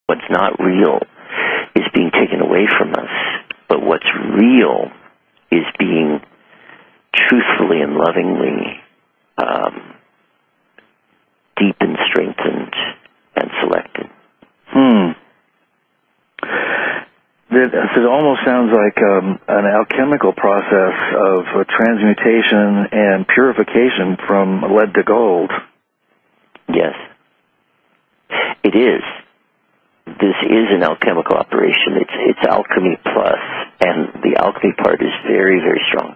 What's not real is being taken away from us, but what's real is being truthfully and lovingly deepened, strengthened, and selected. It almost sounds like an alchemical process of transmutation and purification from lead to gold. Yes. It is. This is an alchemical operation. It's alchemy plus, and the alchemy part is very, very strong.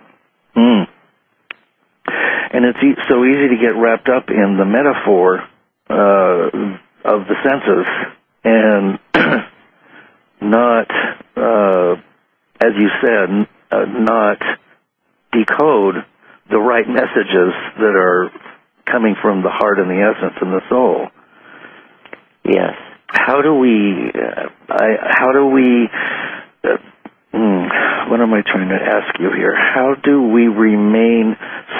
And it's so easy to get wrapped up in the metaphor of the senses and not, as you said, not decode the right messages that are coming from the heart and the essence and the soul. Yes. How do we, what am I trying to ask you here? How do we remain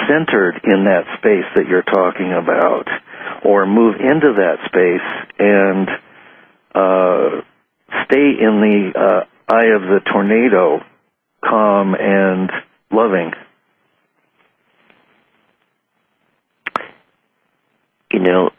centered in that space that you're talking about, or move into that space and stay in the eye of the tornado, calm and loving? You know,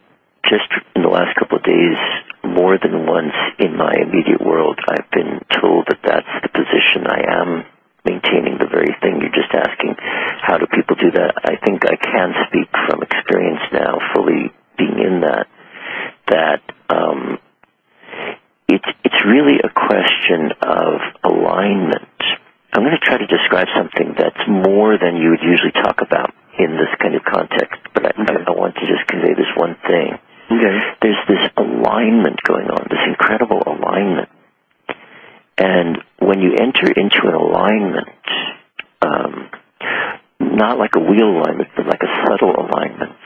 just in the last couple of days, more than once in my immediate world, I've been told that that's the position I am, maintaining the very thing you're just asking. How do people do that? I think I can speak from experience now, fully being in that it's really a question of alignment. I'm going to try to describe something that's more than you would usually talk about in this kind of context, but I want to just convey this one thing. Okay. There's this alignment going on, this incredible alignment. And when you enter into an alignment, not like a wheel alignment, but like a subtle alignment,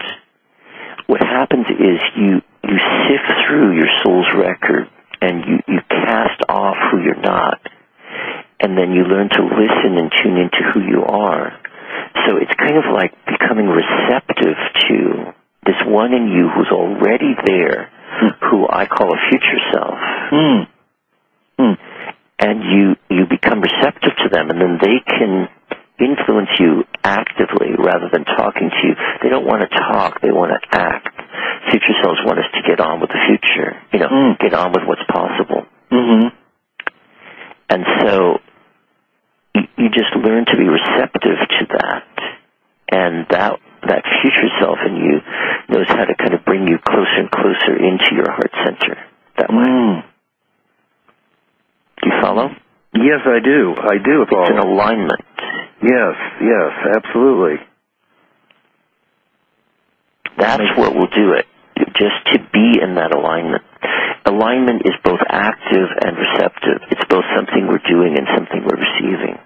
what happens is you sift through your soul's record and you cast off who you're not, and then you learn to listen and tune into who you are. So it's kind of like becoming receptive to this one in you who's already there, who I call a future self. And you become receptive to them, and then they can influence you actively rather than talking to you. They don't want to talk, they want to act. Future selves want us to get on with the future, get on with what's possible. And so you just learn to be receptive to that, and that future self in you knows how to kind of bring you closer and closer into your heart center that way. Do you follow? Yes, I do. I do follow. It's an alignment. Yes, absolutely. That's what will do it, just to be in that alignment. Alignment is both active and receptive. It's both something we're doing and something we're receiving.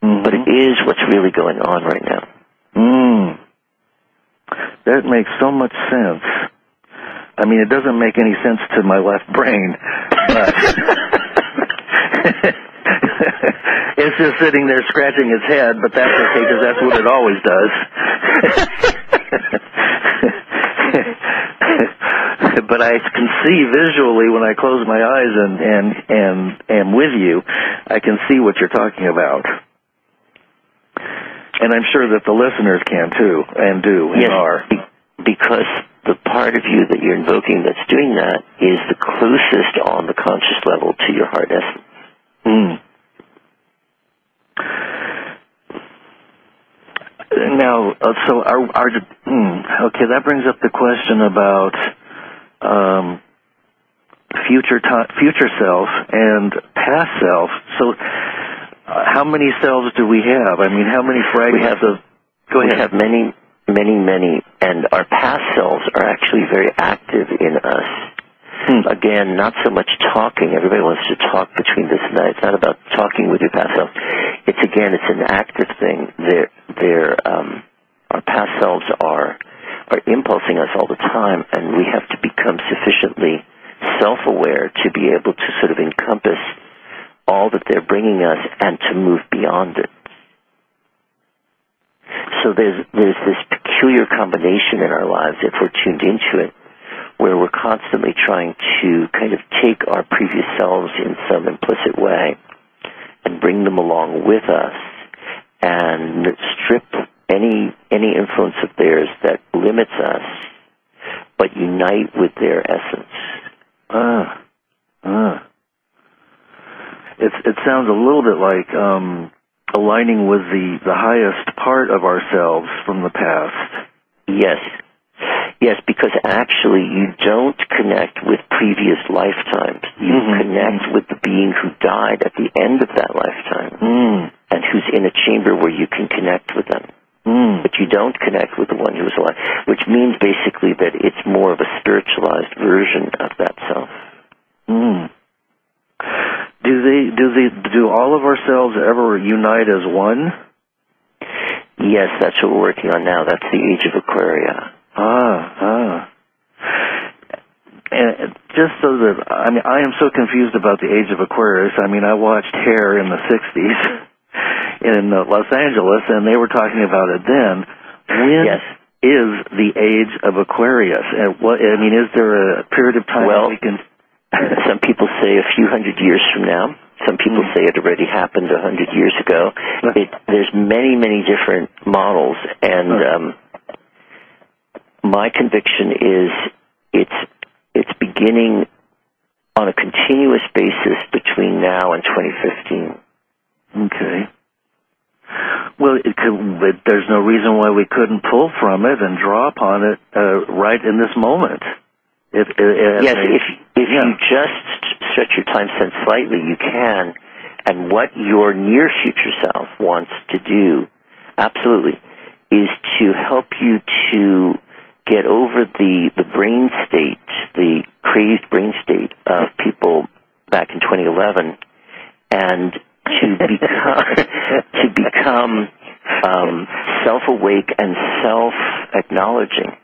But it is what's really going on right now. That makes so much sense. I mean, it doesn't make any sense to my left brain, but it's just sitting there scratching its head, but that's okay because that's what it always does. But I can see visually when I close my eyes and am with you, I can see what you're talking about. And I'm sure that the listeners can too, and do, and are. Because the part of you that you're invoking that's doing that is the closest on the conscious level to your heart essence. Now, so okay, that brings up the question about future self and past self. So, how many selves do we have? I mean, how many fragments of... Go ahead. We have many, and our past selves are actually very active in us. Again, not so much talking. Everybody wants to talk between this and that. It's not about talking with your past self. It's an active thing. Our past selves are impulsing us all the time, and we have to become sufficiently self-aware to be able to sort of encompass all that they're bringing us and to move beyond it. So there's this peculiar combination in our lives, if we're tuned into it, where we're constantly trying to kind of take our previous selves in some implicit way and bring them along with us and strip any influence of theirs that limits us, but unite with their essence. It sounds a little bit like aligning with the highest part of ourselves from the past. Yes, because actually you don't connect with previous lifetimes. You connect with the being who died at the end of that lifetime and who's in a chamber where you can connect with them. But you don't connect with the one who was alive, which means basically that it's more of a spiritualized version of that self. Do all of ourselves ever unite as one? Yes, that's what we're working on now. That's the age of Aquaria. And just so that, I am so confused about the age of Aquarius. I watched Hair in the 60s in Los Angeles, and they were talking about it then. When is the age of Aquarius? And is there a period of time we can... Some people say a few hundred years from now. Some people say it already happened 100 years ago. There's many, many different models, and my conviction is it's beginning on a continuous basis between now and 2015. Okay. Well, there's no reason why we couldn't pull from it and draw upon it right in this moment. If you just stretch your time sense slightly, you can. And what your near future self wants to do, absolutely, is to help you to get over the brain state, the crazed brain state of people back in 2011, and to become self-awake and self-acknowledging.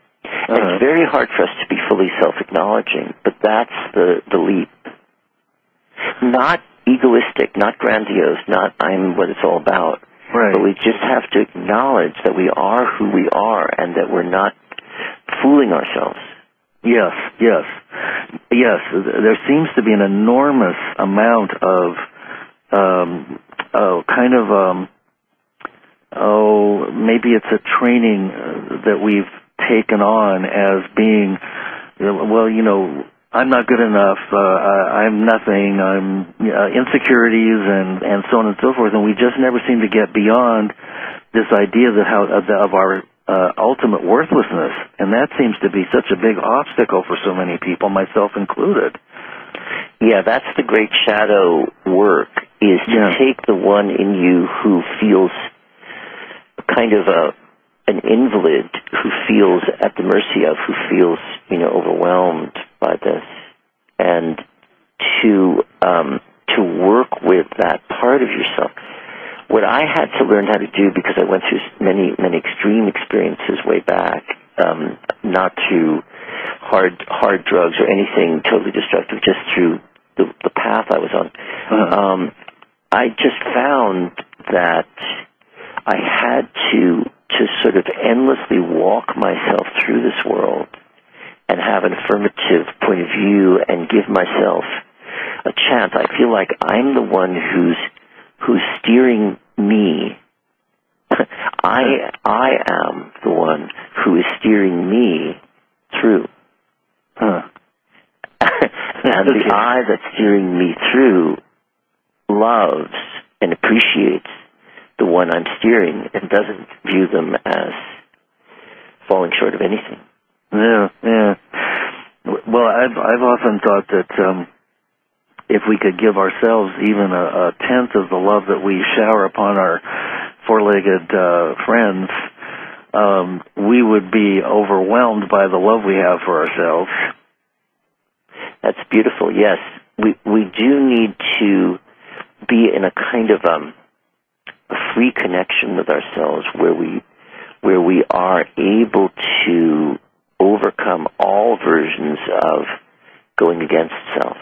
It's very hard for us to be fully self-acknowledging, but that's the leap. Not egoistic, not grandiose, not I'm what it's all about. Right. But we just have to acknowledge that we are who we are and that we're not fooling ourselves. Yes. There seems to be an enormous amount of maybe it's a training that we've taken on as being, I'm not good enough, I'm nothing, I'm insecurities and so on and so forth, and we just never seem to get beyond this idea of our ultimate worthlessness, and that seems to be such a big obstacle for so many people, myself included. Yeah, that's the great shadow work, is to take the one in you who feels kind of an invalid, who feels at the mercy of, who feels, overwhelmed by this, and to work with that part of yourself. What I had to learn how to do, because I went through many, many extreme experiences way back, not through hard drugs or anything totally destructive, just through the path I was on. I just found that I had to sort of endlessly walk myself through this world and have an affirmative point of view and give myself a chance. I feel like I'm the one who's steering me. I am the one who is steering me through. And the I that's steering me through loves and appreciates the one I'm steering and doesn't view them as falling short of anything. Yeah. Well, I've often thought that if we could give ourselves even a tenth of the love that we shower upon our four-legged friends, we would be overwhelmed by the love we have for ourselves. That's beautiful, yes. We do need to be in a kind of a free connection with ourselves where we are able to overcome all versions of going against self.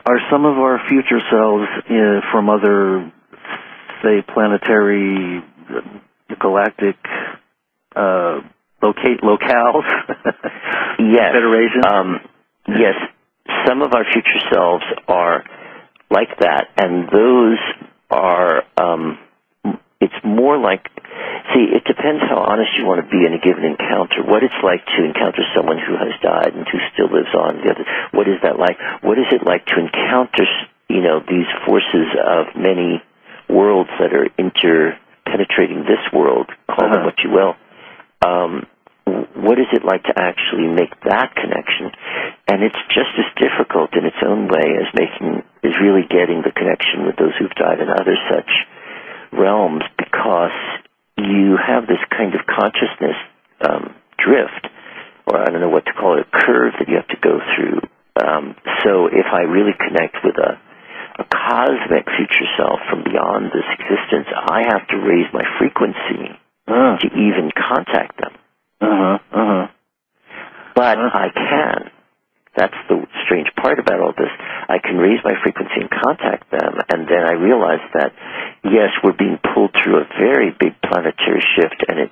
Are some of our future selves from other, say, planetary, galactic locales? Yes. Federations? Yes. Some of our future selves are like that, and those are, it's more like, see, it depends how honest you want to be in a given encounter. What it's like to encounter someone who has died and who still lives on. What is that like? What is it like to encounter, these forces of many worlds that are interpenetrating this world, call them what you will. What is it like to actually make that connection? And it's just as difficult in its own way as really getting the connection with those who've died in other such realms, because you have this kind of consciousness drift, or I don't know what to call it, a curve that you have to go through. So if I really connect with a cosmic future self from beyond this existence, I have to raise my frequency to even contact them. But I can. That's the strange part about all this. I can raise my frequency and contact them, and then I realize that, yes, we're being pulled through a very big planetary shift, and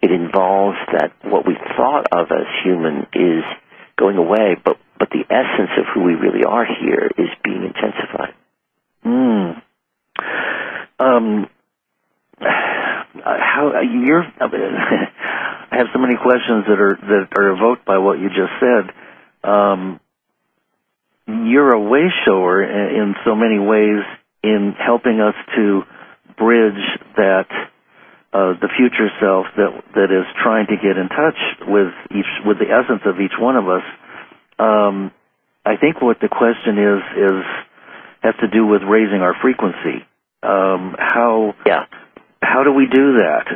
it involves that what we thought of as human is going away, but the essence of who we really are here is being intensified. I have so many questions that are evoked by what you just said. You're a way shower in so many ways in helping us to bridge that the future self that is trying to get in touch with the essence of each one of us. I think what the question has to do with raising our frequency. How do we do that?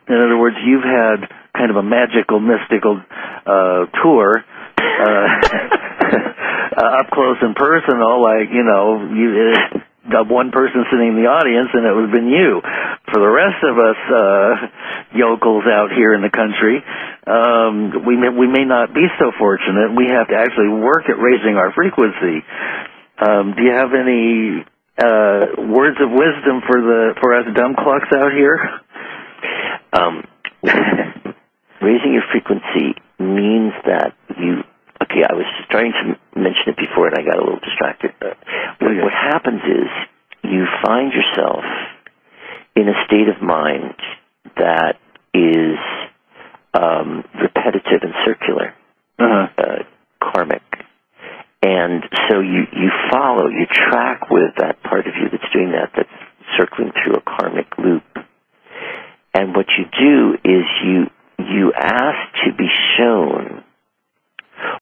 In other words, you've had kind of a magical, mystical tour, up close and personal, like, you one person sitting in the audience, and it would have been you. For the rest of us yokels out here in the country, we may not be so fortunate. We have to actually work at raising our frequency. Do you have any words of wisdom for us dumb clucks out here? Raising your frequency means that okay, I was starting to mention it before and I got a little distracted. What happens is you find yourself in a state of mind that is repetitive and circular, karmic. And so you track with that part of you that's doing that's circling through a karmic loop. And what you do is you